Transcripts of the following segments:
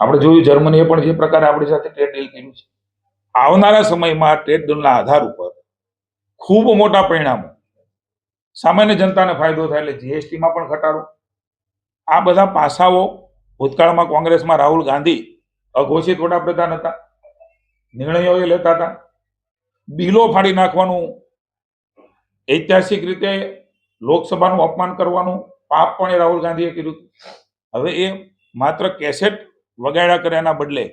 આપણે જોયું જર્મનીએ પણ જે પ્રકારે આપણી સાથે ટ્રેડ ડીલ કર્યું છે, આવનારા સમયમાં ટ્રેડ ડીલના આધાર ઉપર ખૂબ મોટા પરિણામો, સામાન્ય જનતાને ફાયદો થાય એટલે જીએસટીમાં પણ ઘટાડો, આ બધા પાસાઓ ભૂતકાળમાં કોંગ્રેસમાં રાહુલ ગાંધી અઘોષિત વડાપ્રધાન હતા, નિર્ણયો એ લેતા હતા, બિલો ફાડી નાખવાનું, ઐતિહાસિક રીતે લોકસભાનું અપમાન કરવાનું પાપ પણ એ રાહુલ ગાંધીએ કર્યું. હવે એ માત્ર કેસેટ વગાડ્યા કરે એના બદલે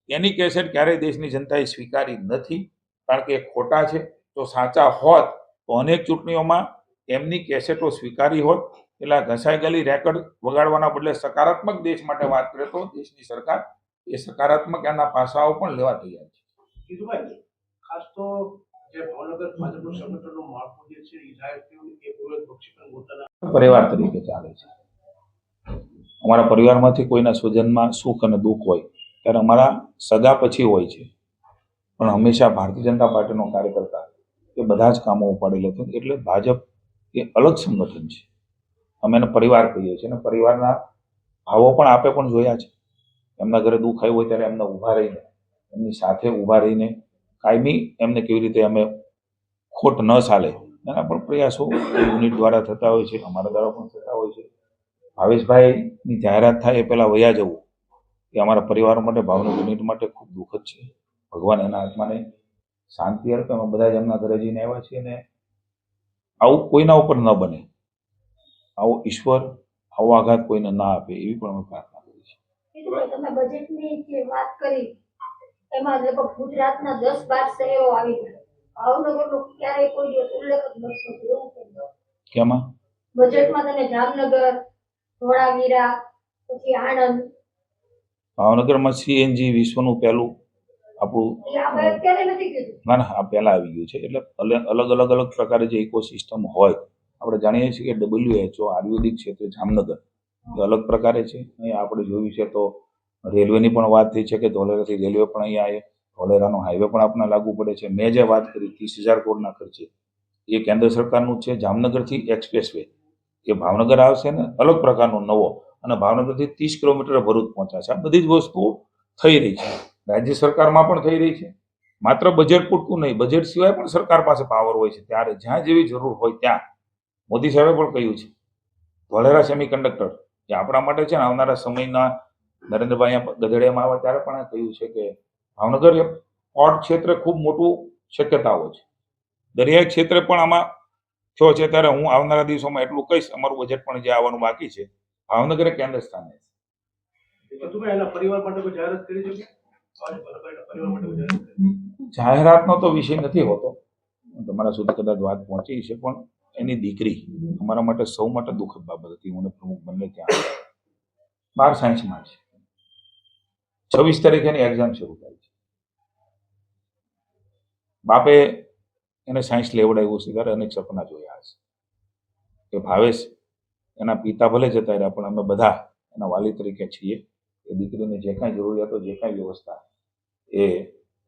એની કેસેટ ક્યારેય દેશની જનતાએ સ્વીકારી નથી, કારણ કે એ ખોટા છે. જો સાચા હોત તો અનેક ચૂંટણીઓમાં એમની કેસેટો સ્વીકારી હોત. એટલે ઘસાઈ ગયેલી રેકર્ડ વગાડવાના બદલે સકારાત્મક દેશ માટે વાત કરે તો દેશની સરકાર એ સકારાત્મક એના પાસાઓ પણ લેવા તૈયાર છે. કીધુભાઈ, ખાસ તો જે ભાવનગર ભાજપનું સંગઠનનું માળખું જે છે એ જાહેર થયું એ પૂર્વ પક્ષી પોતાના પરિવાર તરીકે ચાલે છે. અમારા પરિવારમાંથી કોઈના સ્વજનમાં સુખ અને દુઃખ હોય ત્યારે અમારા સગા પછી હોય છે, પણ હંમેશા ભારતીય જનતા પાર્ટીનો કાર્યકર્તા એ બધા જ કામો ઉપાડી લેતો. એટલે ભાજપ એ અલગ સંગઠન છે, અમે એને પરિવાર કહીએ છીએ અને પરિવારના ભાવો પણ આપે પણ જોયા છે. એમના ઘરે દુઃખ આવ્યું હોય ત્યારે એમને ઊભા રહીને, એમની સાથે ઊભા રહીને કાયમી એમને કેવી રીતે અમે ખોટ ન ચાલે એના પણ પ્રયાસો યુનિટ દ્વારા થતા હોય છે, અમારા દ્વારા પણ થતા હોય છે. ભાવેશભાઈની જાહેરાત થાય એ પહેલાં વયા જવું એ અમારા પરિવારો માટે, ભાવનગર યુનિટ માટે ખૂબ દુઃખદ છે. ભગવાન એના આત્માને શાંતિ અર્પે. અમે બધા જ એમના ઘરે જઈને આવ્યા છીએ અને આવું કોઈના ઉપર ન બને, આવો ઈશ્વર આવો આઘાત કોઈને ના આપે એવી પણ અમે પ્રાર્થના કરીએ છીએ. તમે બજેટની જે વાત કરી એમાં લગભગ ગુજરાતના 10-12 શહેરો આવી ગયા, ભાવનગરનો ક્યારેય કોઈ દિવસ ઉલ્લેખ જ નથી થયો. કેમાં બજેટમાં તમે જામનગર, ધોળાવીરા, પછી આણંદ, ભાવનગરમાં સીએનજી વિશ્વનું પહેલું આપણું અત્યારે નથી કીધું. ના આ પહેલા આવી ગયું છે. એટલે અલગ અલગ પ્રકારે જે ઇકોસિસ્ટમ હોય, આપણે જાણીએ છીએ કે WHO આયુર્વેદિક ક્ષેત્રે જામનગર એ અલગ પ્રકારે છે. અહીંયા આપણે જોયું છે તો રેલવેની પણ વાત થઈ છે કે ધોલેરાથી રેલવે પણ અહીંયા આવે, ધોલેરાનો હાઈવે પણ આપણને લાગુ પડે છે. મેં જે વાત કરી 30,000 કરોડના ખર્ચે એ કેન્દ્ર સરકારનું છે. જામનગરથી એક્સપ્રેસ વે એ ભાવનગર આવશે ને અલગ પ્રકારનો નવો, અને ભાવનગરથી 30 કિલોમીટર ભરૂચ પહોંચાશે. આ બધી જ વસ્તુઓ થઈ રહી છે, રાજ્ય સરકારમાં પણ થઈ રહી છે. માત્ર બજેટ પૂરતું નહીં, બજેટ સિવાય પણ સરકાર પાસે પાવર હોય છે. ત્યારે જ્યાં જેવી જરૂર હોય ત્યાં મોદી સાહેબે પણ કહ્યું છે ધોલેરા સેમિકન્ડક્ટર એ આપણા માટે છે ને આવનારા સમયના નરેન્દ્રભાઈ ગધેડિયામાં આવ્યા ત્યારે પણ કહ્યું છે કે ભાવનગર એ પોર્ટ ક્ષેત્રે ખૂબ મોટું શક્યતાઓ છે. દરિયાઈ ક્ષેત્રે પણ આમાં થયો છે. ત્યારે હું આવનારા દિવસોમાં એટલું કહીશ, અમારું બજેટ પણ જે આવવાનું બાકી છે, ભાવનગર એ કેન્દ્ર સ્થાને છે. જાહેરાતનો તો વિષય નથી હોતો, તમારા સુધી કદાચ વાત પહોંચી છે, પણ એની દીકરી અમારા માટે સૌ માટે દુઃખદ બાબત હતી. હું પ્રમુખ બંને ત્યાં 12 સાયન્સમાં છે. 26 તારીખેની એક્ઝામ શરૂ થાય છે. બાપે એને સાયન્સ લેવડાવ્યું છે ત્યારે અનેક સપના જોયા હશે કે ભાવેશ એના પિતા ભલે જતા રહ્યા પણ અમે બધા એના વાલી તરીકે છીએ. એ દીકરીને જે કાંઈ જરૂરિયાતો, જે કાંઈ વ્યવસ્થા એ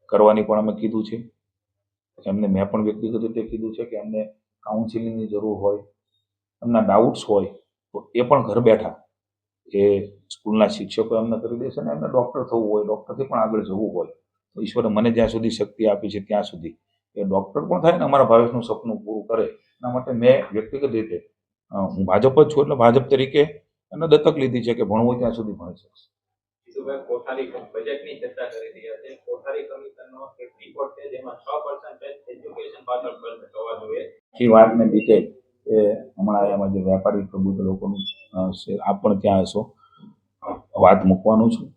કરવાની પણ અમે કીધું છે. એમને મેં પણ વ્યક્તિગત રીતે કીધું છે કે એમને કાઉન્સિલિંગની જરૂર હોય, એમના ડાઉટ્સ હોય તો એ પણ ઘર બેઠા એ સ્કૂલના શિક્ષકો એમને કરી દેશે. ને એમને ડૉક્ટર થવું હોય, ડૉક્ટરથી પણ આગળ જવું હોય તો ઈશ્વરે મને જ્યાં સુધી શક્તિ આપી છે ત્યાં સુધી એ ડૉક્ટર પણ થાય ને અમારા ભાવેશનું સપનું પૂરું કરે. એના માટે મેં વ્યક્તિગત રીતે હું ભાજપ જ છું એટલે ભાજપ તરીકે એને દત્તક લીધી છે કે ભણવું હોય ત્યાં સુધી ભણી શકશે. કોઠારી બજેટની ચર્ચા કરી રહ્યા છે. કોઠારી કમિશનનો એક રિપોર્ટ છે જેમાં 6% એજ્યુકેશન પાછળ ખર્ચ થવા જોઈએ. એ વાતને ડિટેલ એ હમણાં એમાં જે વેપારી પ્રબુદ્ધ લોકોનું આપ પણ ત્યાં હશો, વાત મૂકવાનું છું.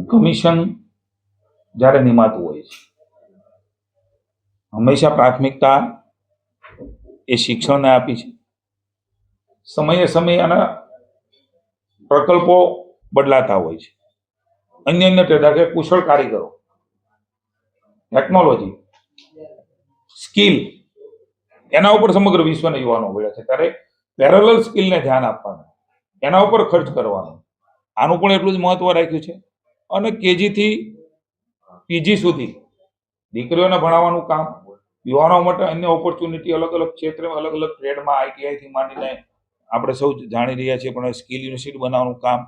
કમિશન જ્યારે નિમાતું હોય છે હંમેશા પ્રાથમિકતા એ શિક્ષણને આપી છે. સમયે સમયે આના પ્રકલ્પો બદલાતા હોય છે. અન્ય ટ્રેડ કે કુશળ કારીગરો, ટેકનોલોજી, સ્કિલ એના ઉપર સમગ્ર વિશ્વના યુવાનો વળ્યા છે. ત્યારે પેરેલલ સ્કિલને ધ્યાન આપવાનું, એના ઉપર ખર્ચ કરવાનો, આનું પણ એટલું જ મહત્વ રાખ્યું છે. અને કેજીથી પીજી સુધી દીકરીઓને ભણાવવાનું કામ, યુવાનો માટે અન્ય ઓપોર્ચ્યુનિટી અલગ અલગ ક્ષેત્રે, અલગ અલગ ટ્રેડમાં, ITIથી માંડીને આપણે સૌ જાણી રહ્યા છીએ પણ સ્કિલ યુનિવર્સિટી બનાવવાનું કામ,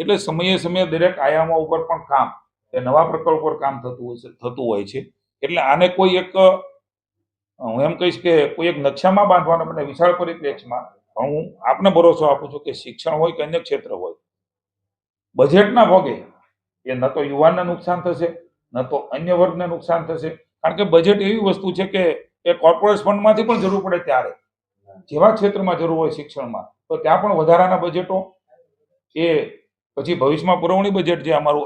એટલે સમયે સમયે દરેક આયામો ઉપર પણ કામ એ નવા પ્રકલ્પ પર કામ થતું હોય છે. એટલે આને કોઈ એક હું એમ કહીશ કે કોઈ એક નકશામાં બાંધવાના બદલે વિશાળ પરિપ્રેક્ષમાં હું આપને ભરોસો આપું છું કે શિક્ષણ હોય કે અન્ય ક્ષેત્ર હોય, બજેટના ભોગે એ ન તો યુવાનને નુકસાન થશે, ન તો અન્ય વર્ગને નુકસાન થશે. કારણ કે બજેટ એવી વસ્તુ છે કે એ કોર્પોરેટ ફંડમાંથી પણ જરૂર પડે ત્યારે જેવા ક્ષેત્રમાં જરૂર હોય શિક્ષણમાં તો ત્યાં પણ વધારાના બજેટો એ પછી ભવિષ્યમાં પુરવણી બજેટ જે અમારું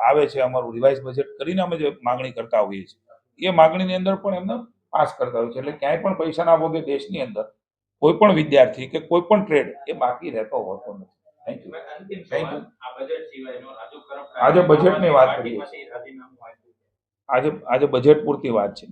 આવે છે, અમારું રિવાઇઝ બજેટ કરીને અમે જે માગણી કરતા હોઈએ છીએ એ માગણીની અંદર પણ એમને પાસ કરતા હોય છે. એટલે ક્યાંય પણ પૈસાના ભોગે દેશની અંદર કોઈ પણ વિદ્યાર્થી કે કોઈ પણ ટ્રેડ એ બાકી રહેતો હોતો નથી. Thank you. અંતિમ Thank you. સવાલ, આ બજેટ સિવાયનો રાજુ કરપ આજે બજેટની વાત કરીએ પાર્ટીમાંથી રાજીનામું આપ્યું છે. આજે બજેટ પૂરતી વાત છે.